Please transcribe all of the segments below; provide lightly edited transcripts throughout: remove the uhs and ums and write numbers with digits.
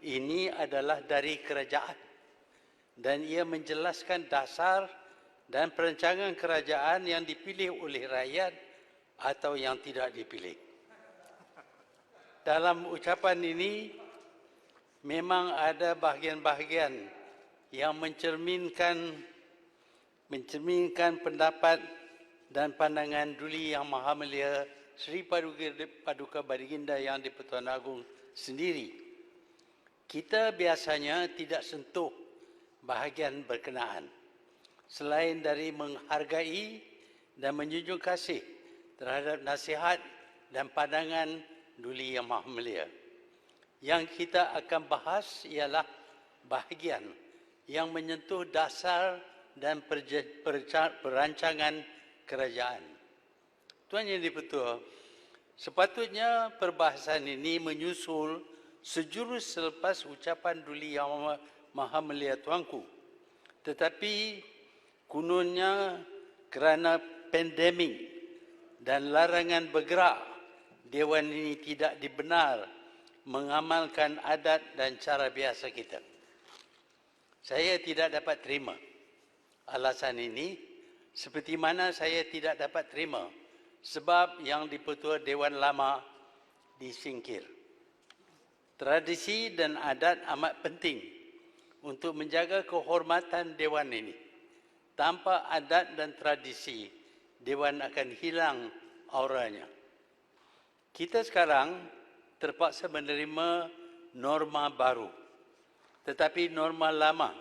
ini adalah dari kerajaan dan ia menjelaskan dasar dan perancangan kerajaan yang dipilih oleh rakyat atau yang tidak dipilih. Dalam ucapan ini memang ada bahagian-bahagian yang mencerminkan pendapat dan pandangan Duli Yang Maha Mulia Sri Paduka Baginda Yang di-Pertuan Agong sendiri. Kita biasanya tidak sentuh bahagian berkenaan selain dari menghargai dan menjunjung kasih terhadap nasihat dan pandangan Duli Yang Maha Mulia. Yang kita akan bahas ialah bahagian yang menyentuh dasar dan perancangan kerajaan. Tuan Yang di-Pertua, sepatutnya perbahasan ini menyusul sejurus selepas ucapan Duli Yang Maha Mulia Tuanku. Tetapi kononnya kerana pandemik dan larangan bergerak, Dewan ini tidak dibenar mengamalkan adat dan cara biasa kita. Saya tidak dapat terima alasan ini, seperti mana saya tidak dapat terima sebab Yang di-Pertua Dewan Lama disingkir. Tradisi dan adat amat penting untuk menjaga kehormatan Dewan ini. Tanpa adat dan tradisi, Dewan akan hilang auranya. Kita sekarang terpaksa menerima norma baru. Tetapi norma lama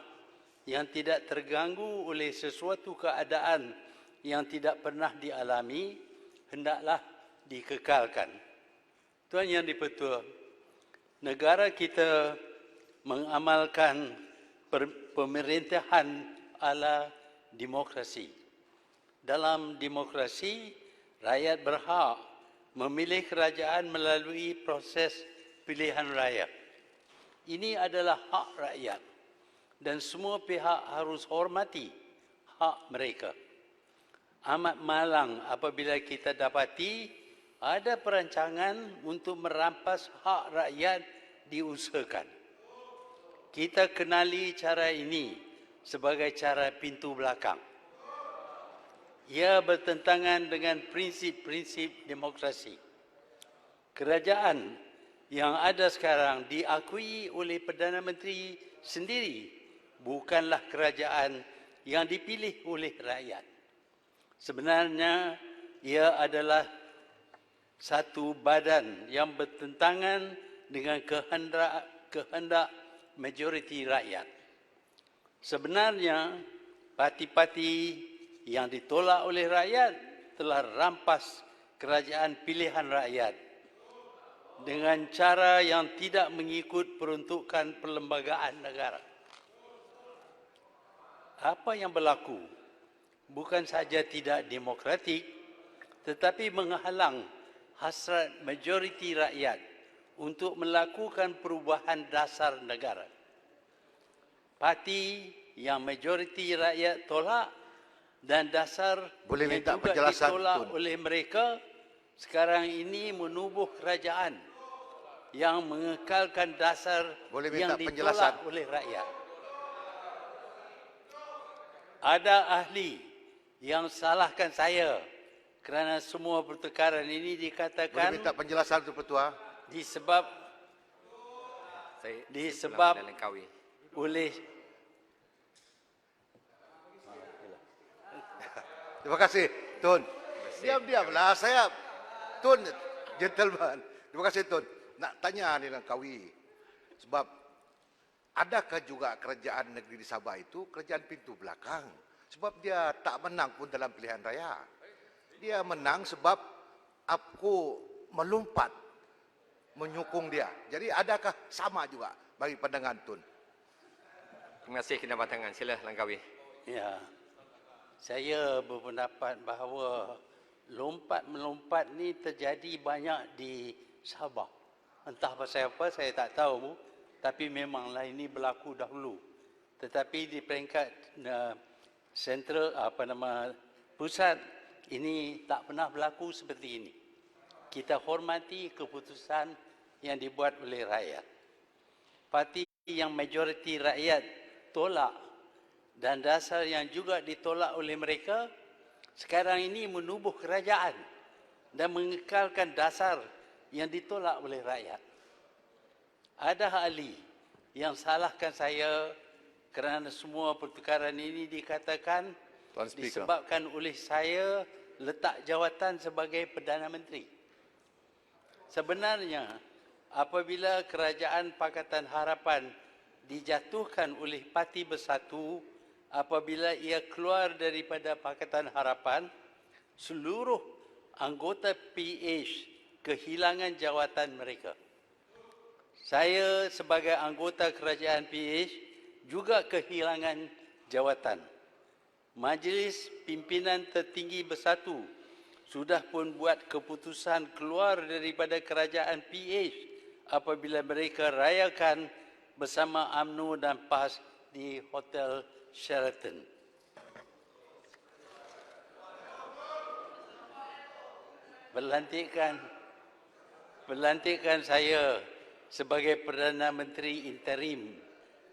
yang tidak terganggu oleh sesuatu keadaan yang tidak pernah dialami, hendaklah dikekalkan. Tuan Yang di-Pertua, negara kita mengamalkan pemerintahan ala demokrasi. Dalam demokrasi, rakyat berhak memilih kerajaan melalui proses pilihan raya. Ini adalah hak rakyat dan semua pihak harus hormati hak mereka. Amat malang apabila kita dapati ada perancangan untuk merampas hak rakyat diusahakan. Kita kenali cara ini sebagai cara pintu belakang. Ia bertentangan dengan prinsip-prinsip demokrasi. Kerajaan yang ada sekarang diakui oleh Perdana Menteri sendiri bukanlah kerajaan yang dipilih oleh rakyat. Sebenarnya ia adalah satu badan yang bertentangan dengan kehendak majoriti rakyat. Sebenarnya parti-parti yang ditolak oleh rakyat telah rampas kerajaan pilihan rakyat dengan cara yang tidak mengikut peruntukan perlembagaan negara. Apa yang berlaku bukan saja tidak demokratik, tetapi menghalang hasrat majoriti rakyat untuk melakukan perubahan dasar negara. Parti yang majoriti rakyat tolak dan dasar yang juga ditolak oleh mereka sekarang ini menubuh kerajaan yang mengekalkan dasar yang ditolak oleh rakyat. Ada ahli yang salahkan saya kerana semua pertukaran ini dikatakan boleh minta penjelasan tu Pertua? disebab oleh Terima kasih, Tun. Diam-diamlah saya, Tun, gentleman. Terima kasih, Tun. Nak tanya ni Langkawi, sebab adakah juga kerajaan negeri di Sabah itu kerajaan pintu belakang? Sebab dia tak menang pun dalam pilihan raya. Dia menang sebab aku melompat menyokong dia. Jadi adakah sama juga bagi pandangan Tun? Terima kasih kena batangan. Sila Langkawi. Ya. Saya berpendapat bahawa lompat-melompat ni terjadi banyak di Sabah. Entah pasal apa, saya tak tahu. Tapi memanglah ini berlaku dahulu. Tetapi di peringkat sentral, pusat, ini tak pernah berlaku seperti ini. Kita hormati keputusan yang dibuat oleh rakyat. parti yang majoriti rakyat tolak dan dasar yang juga ditolak oleh mereka sekarang ini menubuh kerajaan dan mengekalkan dasar yang ditolak oleh rakyat. Ada ahli yang salahkan saya kerana semua pertukaran ini dikatakan Tuan Speaker. disebabkan oleh saya letak jawatan sebagai Perdana Menteri. Sebenarnya, apabila Kerajaan Pakatan Harapan dijatuhkan oleh Parti Bersatu, apabila ia keluar daripada Pakatan Harapan, seluruh anggota PH kehilangan jawatan mereka. Saya sebagai anggota kerajaan PH juga kehilangan jawatan. Majlis Pimpinan Tertinggi Bersatu sudah pun buat keputusan keluar daripada kerajaan PH apabila mereka rayakan bersama UMNO dan PAS di Hotel Sheraton. Pelantikan saya sebagai Perdana Menteri interim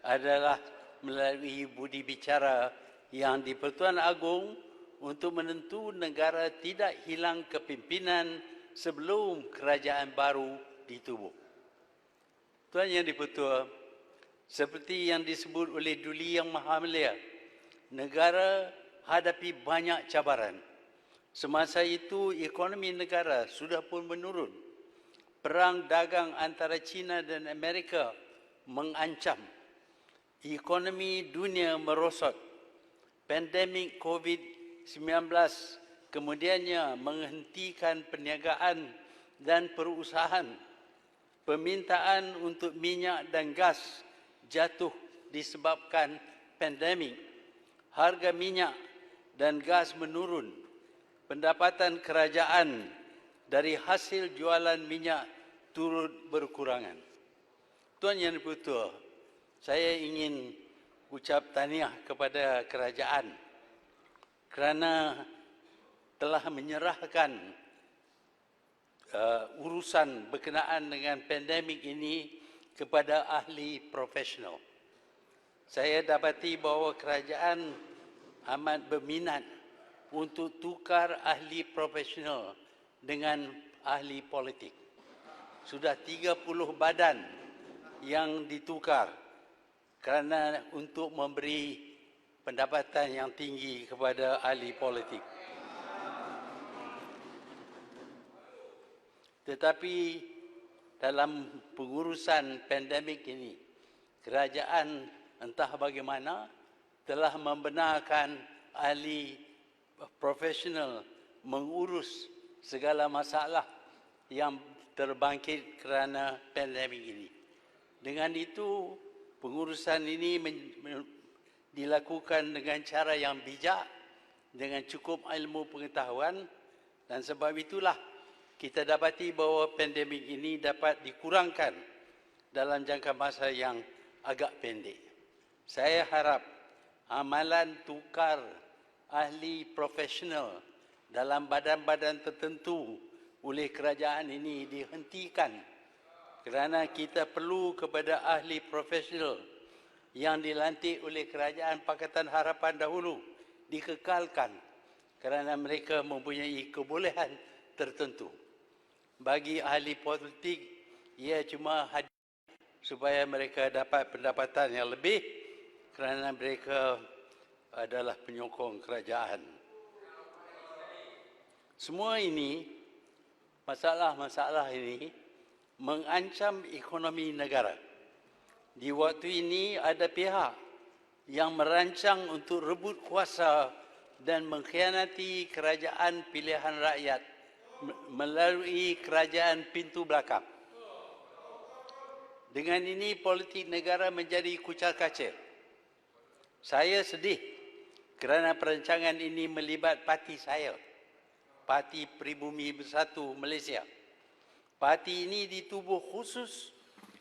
adalah melalui budi bicara yang di Pertuan Agong untuk menentu negara tidak hilang kepimpinan sebelum kerajaan baru ditubuh. Tuan Yang di-Pertua, seperti yang disebut oleh Duli Yang Maha Mulia, negara hadapi banyak cabaran. Semasa itu, ekonomi negara sudah pun menurun. Perang dagang antara China dan Amerika mengancam. Ekonomi dunia merosot. Pandemik COVID-19 kemudiannya menghentikan perniagaan dan perusahaan. Permintaan untuk minyak dan gas jatuh disebabkan pandemik. Harga minyak dan gas menurun. Pendapatan kerajaan dari hasil jualan minyak turut berkurangan. Tuan Yang di-Pertua, saya ingin ucap tahniah kepada kerajaan kerana telah menyerahkan urusan berkenaan dengan pandemik ini kepada ahli profesional. Saya dapati bahawa kerajaan amat berminat untuk tukar ahli profesional dengan ahli politik. Sudah 30 badan yang ditukar kerana untuk memberi pendapatan yang tinggi kepada ahli politik. Tetapi dalam pengurusan pandemik ini, kerajaan entah bagaimana telah membenarkan ahli profesional mengurus segala masalah yang terbangkit kerana pandemik ini. Dengan itu, pengurusan ini dilakukan dengan cara yang bijak, dengan cukup ilmu pengetahuan, dan sebab itulah kita dapati bahawa pandemik ini dapat dikurangkan dalam jangka masa yang agak pendek. Saya harap amalan tukar ahli profesional dalam badan-badan tertentu oleh kerajaan ini dihentikan kerana kita perlu kepada ahli profesional yang dilantik oleh Kerajaan Pakatan Harapan dahulu dikekalkan kerana mereka mempunyai kebolehan tertentu. Bagi ahli politik, ia cuma hadir supaya mereka dapat pendapatan yang lebih kerana mereka adalah penyokong kerajaan. Semua ini, masalah-masalah ini mengancam ekonomi negara. Di waktu ini ada pihak yang merancang untuk rebut kuasa dan mengkhianati kerajaan pilihan rakyat melalui kerajaan pintu belakang. Dengan ini politik negara menjadi kucar-kacir. Saya sedih kerana perancangan ini melibat parti saya, Parti Pribumi Bersatu Malaysia. Parti ini ditubuh khusus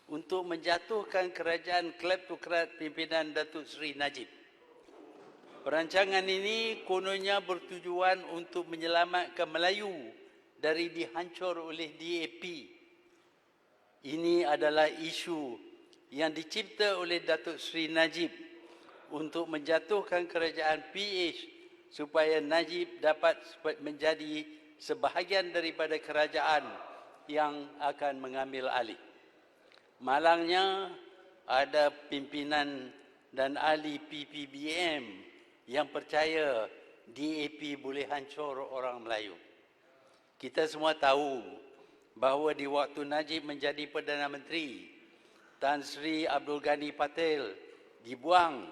untuk menjatuhkan kerajaan kleptokrat pimpinan Datuk Seri Najib. Perancangan ini kononnya bertujuan untuk menyelamatkan Melayu dari dihancur oleh DAP. Ini adalah isu yang dicipta oleh Datuk Seri Najib untuk menjatuhkan kerajaan PH supaya Najib dapat menjadi sebahagian daripada kerajaan yang akan mengambil alih. Malangnya ada pimpinan dan ahli PPBM yang percaya DAP boleh hancur orang Melayu. Kita semua tahu bahawa di waktu Najib menjadi Perdana Menteri, Tan Sri Abdul Ghani Patel dibuang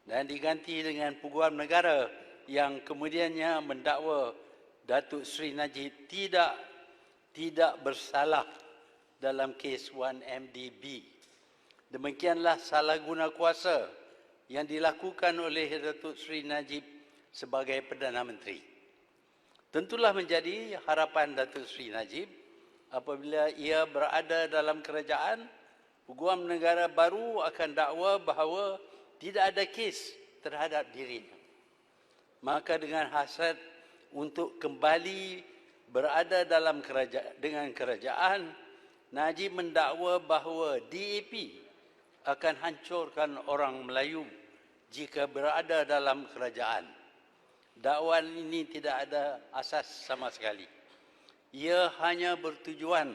dan diganti dengan Peguam Negara yang kemudiannya mendakwa Datuk Seri Najib tidak bersalah dalam kes 1MDB. Demikianlah salah guna kuasa yang dilakukan oleh Datuk Seri Najib sebagai Perdana Menteri. Tentulah menjadi harapan Datuk Seri Najib apabila ia berada dalam kerajaan, Peguam Negara baru akan dakwa bahawa tidak ada kes terhadap dirinya. Maka dengan hasrat untuk kembali berada dalam kerajaan, Najib mendakwa bahawa DAP akan hancurkan orang Melayu jika berada dalam kerajaan. Dakwaan ini tidak ada asas sama sekali. Ia hanya bertujuan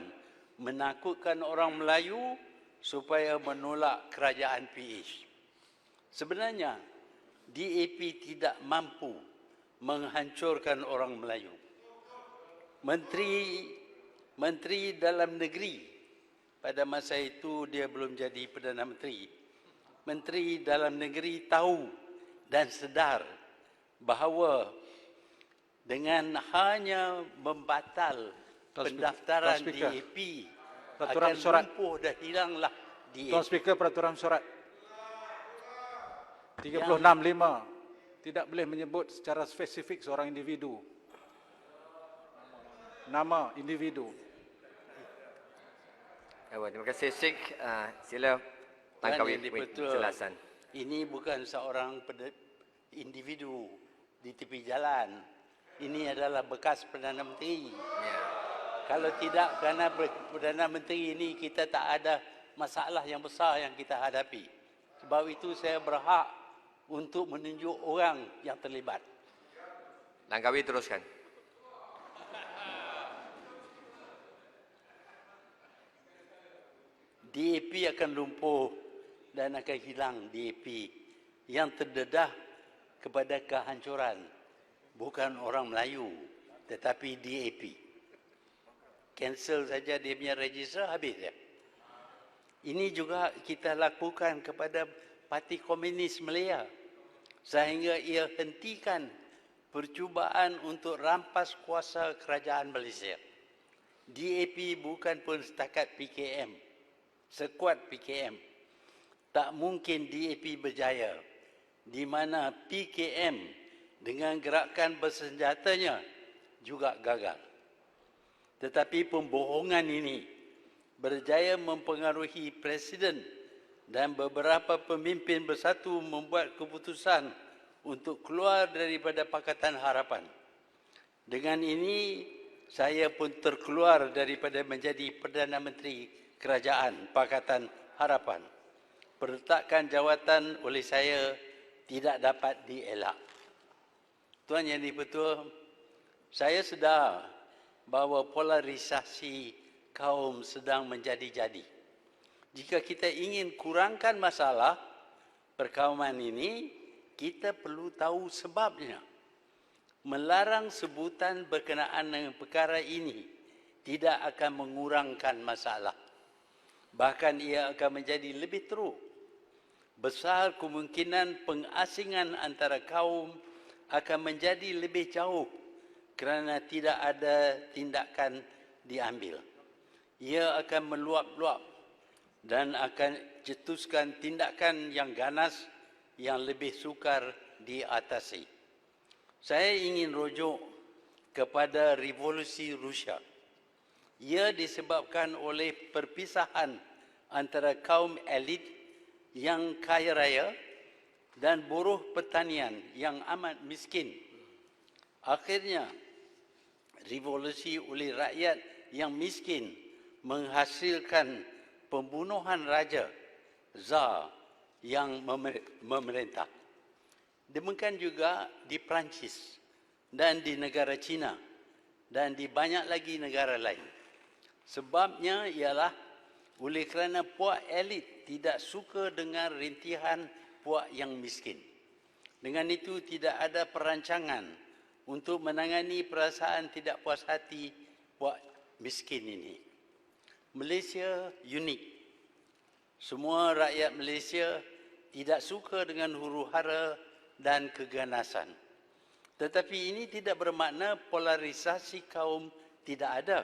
menakutkan orang Melayu supaya menolak kerajaan PH. Sebenarnya, DAP tidak mampu menghancurkan orang Melayu. Menteri Dalam Negeri, pada masa itu dia belum jadi Perdana Menteri. Menteri Dalam Negeri tahu dan sedar bahawa dengan hanya membatal pendaftaran DAP akan lumpuh dah hilanglah DAP. Tuan Speaker, peraturan surat 36.5 tidak boleh menyebut secara spesifik seorang individu. Nama individu. Terima kasih Syekh. Sila Langkawi penjelasan. Ini bukan seorang individu di tepi jalan. Ini adalah bekas Perdana Menteri. Ya. Kalau tidak, kerana Perdana Menteri ini kita tak ada masalah yang besar yang kita hadapi. Sebab itu saya berhak untuk menunjuk orang yang terlibat. Langkawi teruskan. DAP akan lumpuh dan akan hilang DAP yang terdedah kepada kehancuran. Bukan orang Melayu, tetapi DAP. Cancel saja dia punya register, habis dia. Ini juga kita lakukan kepada Parti Komunis Malaya sehingga ia hentikan percubaan untuk rampas kuasa kerajaan Malaysia. DAP bukan pun setakat PKM. Sekuat PKM. Tak mungkin DAP berjaya di mana PKM dengan gerakan bersenjatanya juga gagal. Tetapi pembohongan ini berjaya mempengaruhi Presiden dan beberapa pemimpin bersatu membuat keputusan untuk keluar daripada Pakatan Harapan. Dengan ini, saya pun terkeluar daripada menjadi Perdana Menteri Kerajaan Pakatan Harapan. Perletakan jawatan oleh saya tidak dapat dielak. Tuan Yang di-Pertua, saya sedar bahawa polarisasi kaum sedang menjadi-jadi. Jika kita ingin kurangkan masalah perkauman ini, kita perlu tahu sebabnya. Melarang sebutan berkenaan dengan perkara ini tidak akan mengurangkan masalah. Bahkan ia akan menjadi lebih teruk. Besar kemungkinan pengasingan antara kaum akan menjadi lebih jauh kerana tidak ada tindakan diambil. Ia akan meluap-luap dan akan cetuskan tindakan yang ganas yang lebih sukar diatasi. Saya ingin rujuk kepada revolusi Rusia. Ia disebabkan oleh perpisahan antara kaum elit yang kaya raya dan buruh pertanian yang amat miskin. Akhirnya, revolusi oleh rakyat yang miskin menghasilkan pembunuhan raja Tsar yang memerintah. Demikian juga di Perancis dan di negara China dan di banyak lagi negara lain. Sebabnya ialah oleh kerana puak elit tidak suka dengan rintihan puak yang miskin. Dengan itu tidak ada perancangan untuk menangani perasaan tidak puas hati puak miskin ini. Malaysia unik. Semua rakyat Malaysia tidak suka dengan huru-hara dan keganasan. Tetapi ini tidak bermakna polarisasi kaum tidak ada.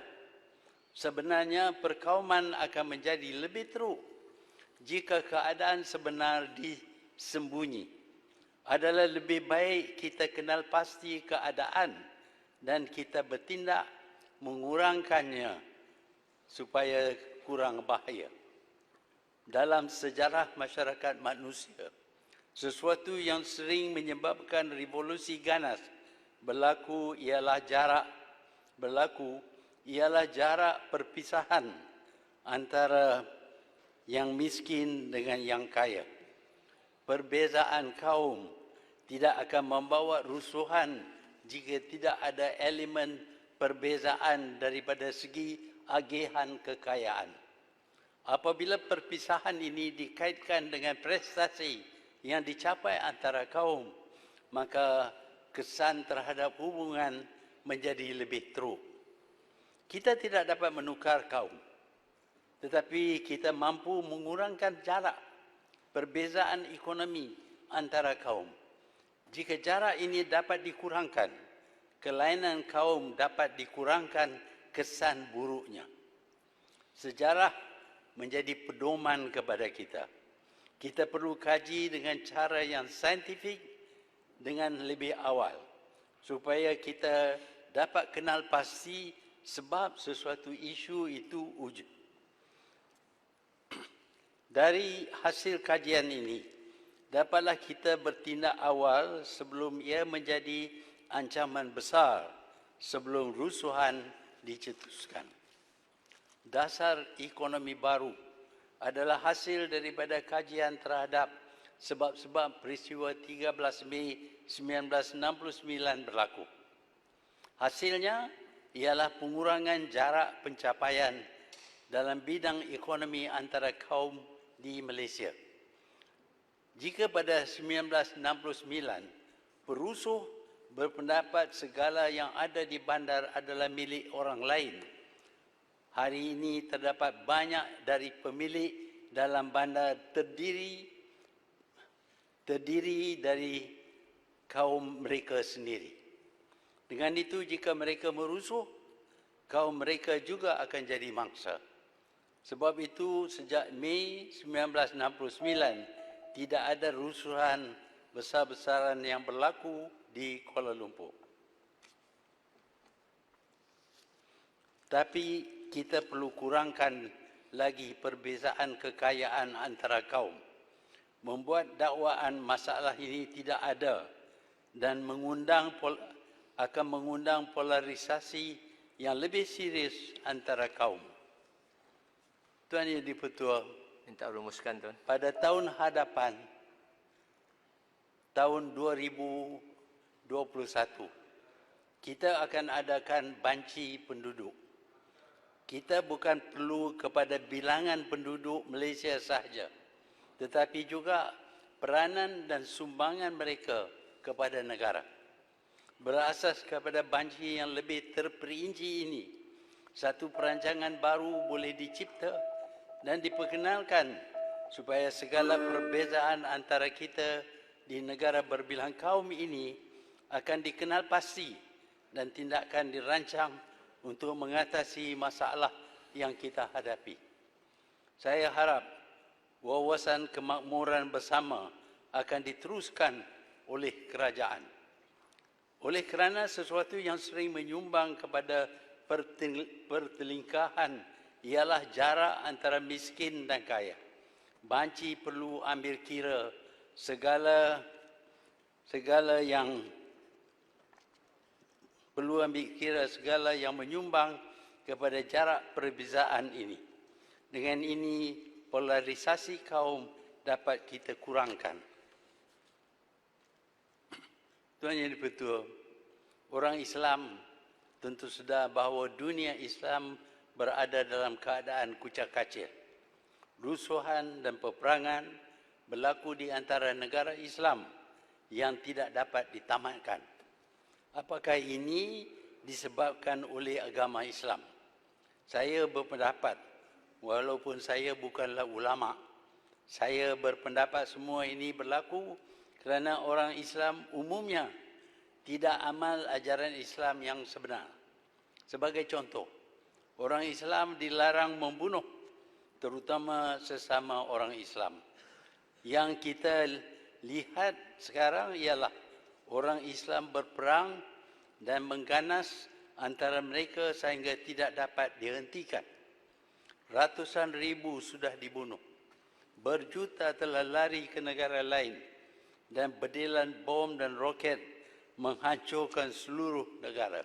Sebenarnya perkauman akan menjadi lebih teruk jika keadaan sebenar disembunyi. Adalah lebih baik kita kenal pasti keadaan dan kita bertindak mengurangkannya supaya kurang bahaya. Dalam sejarah masyarakat manusia, sesuatu yang sering menyebabkan revolusi ganas berlaku ialah jarak perpisahan antara yang miskin dengan yang kaya. Perbezaan kaum tidak akan membawa rusuhan jika tidak ada elemen perbezaan daripada segi agihan kekayaan. Apabila perpisahan ini dikaitkan dengan prestasi yang dicapai antara kaum, maka kesan terhadap hubungan menjadi lebih teruk. Kita tidak dapat menukar kaum, tetapi kita mampu mengurangkan jarak perbezaan ekonomi antara kaum. Jika jarak ini dapat dikurangkan, kelainan kaum dapat dikurangkan kesan buruknya. Sejarah menjadi pedoman kepada kita. Kita perlu kaji dengan cara yang saintifik dengan lebih awal supaya kita dapat kenal pasti sebab sesuatu isu itu wujud. Dari hasil kajian ini, dapatlah kita bertindak awal sebelum ia menjadi ancaman besar, sebelum rusuhan dicetuskan. Dasar ekonomi baru adalah hasil daripada kajian terhadap sebab-sebab peristiwa 13 Mei 1969 berlaku. Hasilnya ialah pengurangan jarak pencapaian dalam bidang ekonomi antara kaum di Malaysia. Jika pada 1969 perusuh berpendapat segala yang ada di bandar adalah milik orang lain, hari ini terdapat banyak dari pemilik dalam bandar terdiri dari kaum mereka sendiri. Dengan itu, jika mereka merusuh, kaum mereka juga akan jadi mangsa. Sebab itu, sejak Mei 1969, tidak ada rusuhan besar-besaran yang berlaku di Kuala Lumpur. Tapi kita perlu kurangkan lagi perbezaan kekayaan antara kaum. Membuat dakwaan masalah ini tidak ada dan akan mengundang polarisasi yang lebih serius antara kaum. Tuan Yang di-Pertua, Minta rumuskan, Tuan. pada tahun hadapan, tahun 2021, kita akan adakan banci penduduk. Kita bukan perlu kepada bilangan penduduk Malaysia sahaja, tetapi juga peranan dan sumbangan mereka kepada negara. Berasas kepada banci yang lebih terperinci ini, satu perancangan baru boleh dicipta dan diperkenalkan supaya segala perbezaan antara kita di negara berbilang kaum ini akan dikenal pasti dan tindakan dirancang untuk mengatasi masalah yang kita hadapi. Saya harap wawasan kemakmuran bersama akan diteruskan oleh kerajaan. Oleh kerana sesuatu yang sering menyumbang kepada pertelingkahan ialah jarak antara miskin dan kaya. Banci perlu ambil kira segala yang menyumbang kepada jarak perbezaan ini. Dengan ini, polarisasi kaum dapat kita kurangkan. Tuan Yang Dipertua, orang Islam tentu sedar bahawa dunia Islam berada dalam keadaan kucak-kacir. Rusuhan dan peperangan berlaku di antara negara Islam yang tidak dapat ditamatkan. Apakah ini disebabkan oleh agama Islam? Saya berpendapat, walaupun saya bukanlah ulama, saya berpendapat semua ini berlaku kerana orang Islam umumnya tidak amal ajaran Islam yang sebenar. Sebagai contoh, orang Islam dilarang membunuh, terutama sesama orang Islam. Yang kita lihat sekarang ialah orang Islam berperang dan mengganas antara mereka sehingga tidak dapat dihentikan. Ratusan ribu sudah dibunuh. Berjuta telah lari ke negara lain dan berdelan bom dan roket menghancurkan seluruh negara.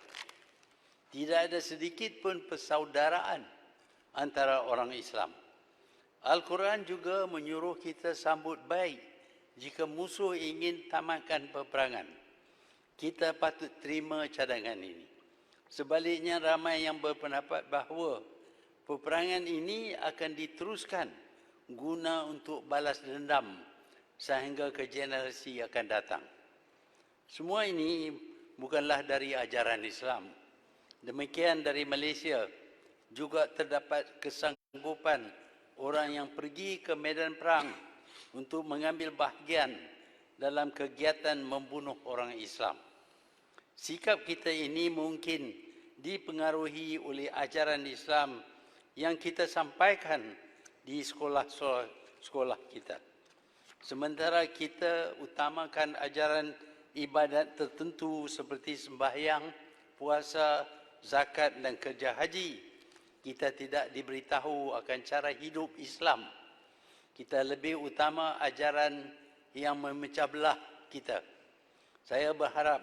Tidak ada sedikit pun persaudaraan antara orang Islam. Al-Quran juga menyuruh kita sambut baik jika musuh ingin tamatkan peperangan. Kita patut terima cadangan ini. Sebaliknya, ramai yang berpendapat bahawa peperangan ini akan diteruskan guna untuk balas dendam sehingga ke generasi akan datang. Semua ini bukanlah dari ajaran Islam. Demikian dari Malaysia juga terdapat kesanggupan orang yang pergi ke medan perang untuk mengambil bahagian dalam kegiatan membunuh orang Islam. Sikap kita ini mungkin dipengaruhi oleh ajaran Islam yang kita sampaikan di sekolah kita. Sementara kita utamakan ajaran ibadat tertentu seperti sembahyang, puasa, zakat dan kerja haji, kita tidak diberitahu akan cara hidup Islam. Kita lebih utama ajaran yang memecah belah kita. Saya berharap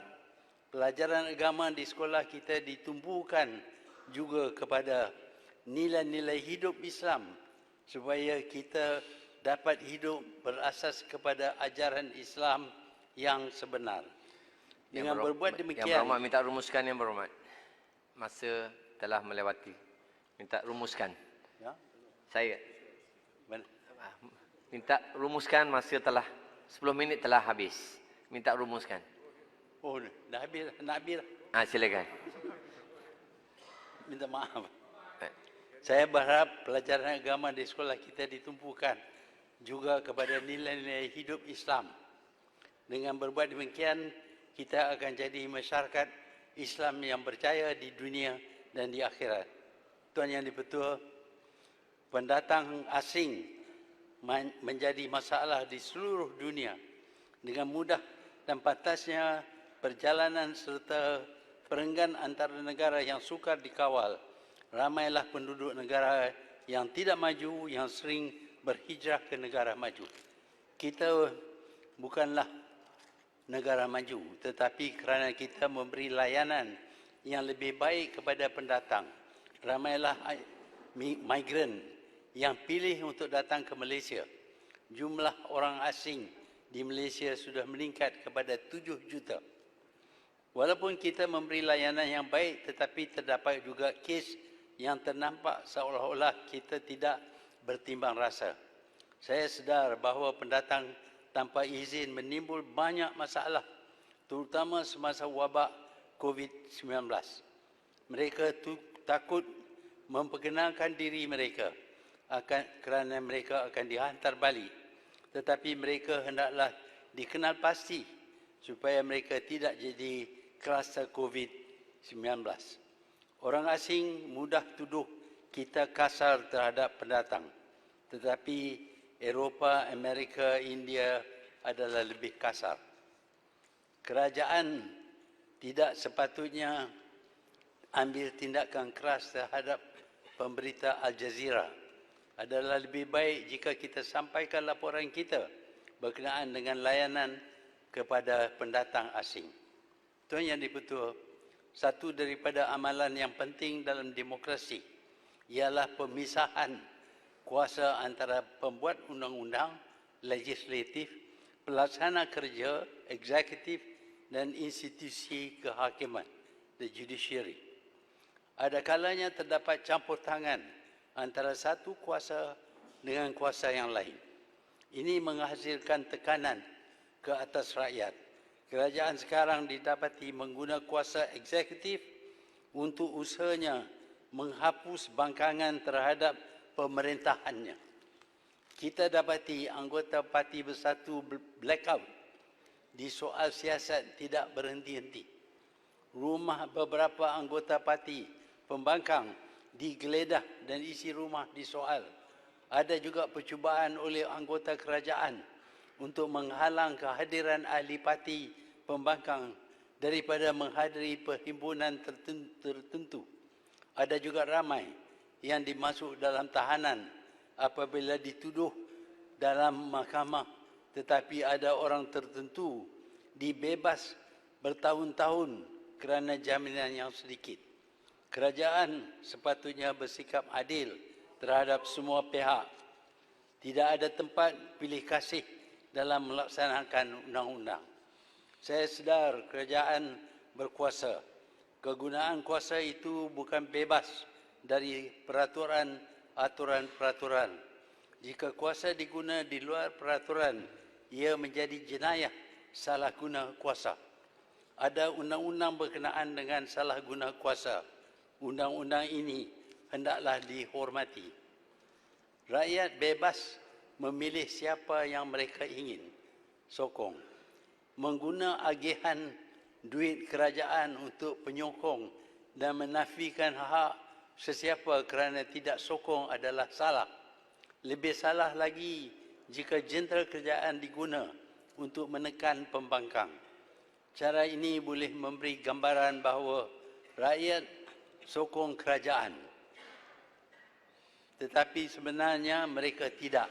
pelajaran agama di sekolah kita ditumbuhkan juga kepada nilai-nilai hidup Islam supaya kita dapat hidup berasas kepada ajaran Islam yang sebenar. Dengan berbuat demikian, Yang Berhormat minta rumuskan, Yang Berhormat. Masa telah melewati. Minta rumuskan. ya, Saya benar. minta rumuskan, masa telah 10 minit telah habis. Minta rumuskan. Oh, dah habis, nak habis. Silakan. Minta maaf. Saya berharap pelajaran agama di sekolah kita ditumpukan juga kepada nilai-nilai hidup Islam. Dengan berbuat demikian, kita akan jadi masyarakat Islam yang berjaya di dunia dan di akhirat. Tuan Yang Dipertua, pendatang asing menjadi masalah di seluruh dunia. Dengan mudah dan pantasnya perjalanan serta perenggan antara negara yang sukar dikawal, ramailah penduduk negara yang tidak maju yang sering berhijrah ke negara maju. Kita bukanlah negara maju, tetapi kerana kita memberi layanan yang lebih baik kepada pendatang, ramailah migran yang pilih untuk datang ke Malaysia. Jumlah orang asing di Malaysia sudah meningkat kepada 7 juta. Walaupun kita memberi layanan yang baik, tetapi terdapat juga kes yang ternampak seolah-olah kita tidak bertimbang rasa. Saya sedar bahawa pendatang tanpa izin menimbul banyak masalah, terutama semasa wabak COVID-19. Mereka takut memperkenalkan diri mereka kerana mereka akan dihantar balik. Tetapi mereka hendaklah dikenal pasti supaya mereka tidak jadi kluster COVID-19. Orang asing mudah tuduh kita kasar terhadap pendatang. Tetapi Eropah, Amerika, India adalah lebih kasar. Kerajaan tidak sepatutnya ambil tindakan keras terhadap pemberita Al Jazeera. Adalah lebih baik jika kita sampaikan laporan kita berkenaan dengan layanan kepada pendatang asing. Tuan Yang Dipertua, satu daripada amalan yang penting dalam demokrasi ialah pemisahan kuasa antara pembuat undang-undang legislatif, pelaksana kerja, eksekutif dan institusi kehakiman, the judiciary. Ada kalanya terdapat campur tangan antara satu kuasa dengan kuasa yang lain. Ini menghasilkan tekanan ke atas rakyat. Kerajaan sekarang didapati menggunakan kuasa eksekutif untuk usahanya menghapus bangkangan terhadap pemerintahannya. Kita dapati anggota Parti Bersatu blackout di soal siasat tidak berhenti-henti. Rumah beberapa anggota parti pembangkang digeledah dan isi rumah disoal. Ada juga percubaan oleh anggota kerajaan untuk menghalang kehadiran ahli parti pembangkang daripada menghadiri perhimpunan tertentu. Ada juga ramai yang dimasuk dalam tahanan apabila dituduh dalam mahkamah, tetapi ada orang tertentu dibebas bertahun-tahun kerana jaminan yang sedikit. Kerajaan sepatutnya bersikap adil terhadap semua pihak. Tidak ada tempat pilih kasih dalam melaksanakan undang-undang. Saya sedar kerajaan berkuasa. Kegunaan kuasa itu bukan bebas dari aturan-peraturan. Jika kuasa diguna di luar peraturan, ia menjadi jenayah salah guna kuasa. Ada undang-undang berkenaan dengan salah guna kuasa. Undang-undang ini hendaklah dihormati. Rakyat bebas memilih siapa yang mereka ingin sokong. Mengguna agihan duit kerajaan untuk penyokong dan menafikan hak sesiapa kerana tidak sokong adalah salah. Lebih salah lagi jika jentera kerajaan diguna untuk menekan pembangkang. Cara ini boleh memberi gambaran bahawa rakyat sokong kerajaan. Tetapi sebenarnya mereka tidak.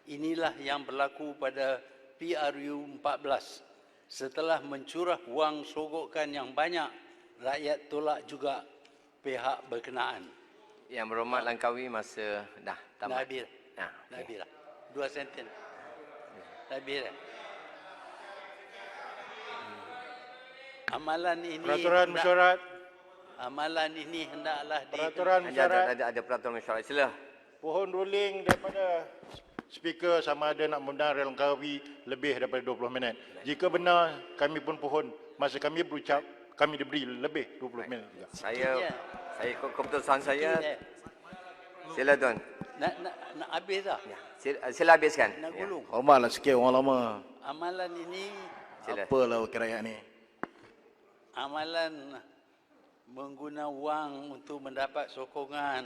Inilah yang berlaku pada PRU 14. Setelah mencurah wang sogokan yang banyak, rakyat tolak juga pihak berkenaan. Yang berhormat Langkawi, masa dah tamat. Nabil. Nah, Nabil lah. 2 senten. Nabil lah. Amalan ini Peraturan mesyuarat. Amalan ini hendaklah Peraturan mesyuarat. ada peraturan mesyuarat. Sila. Pohon ruling daripada speaker sama ada nak membenarkan Langkawi lebih daripada 20 minit. Jika benar, kami pun pohon. Masa kami berucap, kami diberi lebih 20 minit juga. Saya ikut keputusan saya. Ya. Sila Tuan. Nak habis dah. Ya. Sila habiskan. Nak Ya. gulung. Hormatlah sikit orang lama. Amalan ini, Sila. Apalah wakil rakyat ni. amalan mengguna wang untuk mendapat sokongan,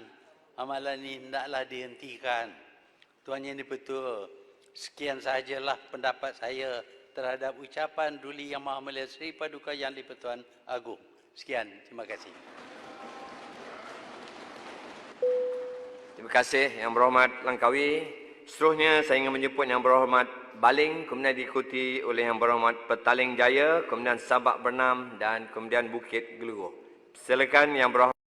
amalan ini hendaklah dihentikan. Tuan Yang Dipertua, sekian sahajalah pendapat saya terhadap ucapan Duli Yang Maha Mulia Seri Paduka Yang Di-Pertuan Agong. Sekian, terima kasih. Terima kasih Yang Berhormat Langkawi. Seterusnya saya ingin menyebut Yang Berhormat Baling, kemudian diikuti oleh Yang Berhormat Petaling Jaya, kemudian Sabak Bernam dan kemudian Bukit Gelugur. Silakan Yang Berhormat